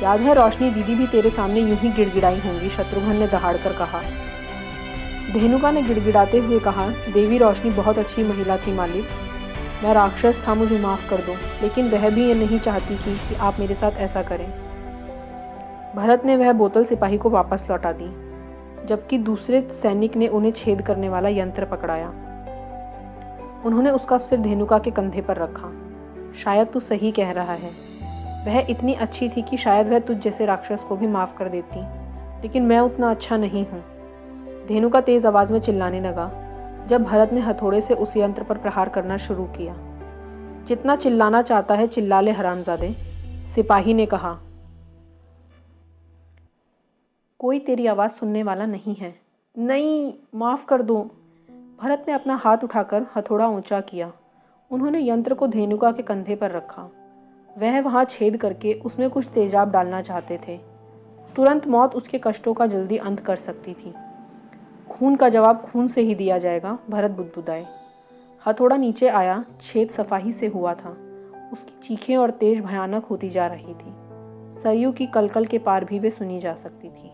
याद है रोशनी दीदी भी तेरे सामने यूं ही गिड़गिड़ाई होंगी, शत्रुघ्न ने दहाड़कर कहा। धेनुका ने गिड़गिड़ाते हुए कहा, देवी रोशनी बहुत अच्छी महिला थी मालिक। मैं राक्षस था, मुझे माफ़ कर दो, लेकिन वह भी ये नहीं चाहती थी कि आप मेरे साथ ऐसा करें। भरत ने वह बोतल सिपाही को वापस लौटा दी, जबकि दूसरे सैनिक ने उन्हें छेद करने वाला यंत्र पकड़ाया। उन्होंने उसका सिर धेनुका के कंधे पर रखा। शायद तू सही कह रहा है। वह इतनी अच्छी थी कि शायद वह तुझ जैसे राक्षस को भी माफ़ कर देती, लेकिन मैं उतना अच्छा नहीं हूँ। धेनुका तेज आवाज़ में चिल्लाने लगा जब भरत ने हथौड़े से उस यंत्र पर प्रहार करना शुरू किया। जितना चिल्लाना चाहता है चिल्ला ले हरामजादे, सिपाही ने कहा। कोई तेरी आवाज़ सुनने वाला नहीं है। नहीं, माफ़ कर दो। भरत ने अपना हाथ उठाकर हथौड़ा ऊंचा किया। उन्होंने यंत्र को धेनुका के कंधे पर रखा। वह वहां छेद करके उसमें कुछ तेजाब डालना चाहते थे। तुरंत मौत उसके कष्टों का जल्दी अंत कर सकती थी। खून का जवाब खून से ही दिया जाएगा, भरत बुदबुदाए। हथौड़ा नीचे आया। छेद सफाही से हुआ था। उसकी चीखें और तेज भयानक होती जा रही थी। सरयू की कलकल के पार भी वे सुनी जा सकती थी।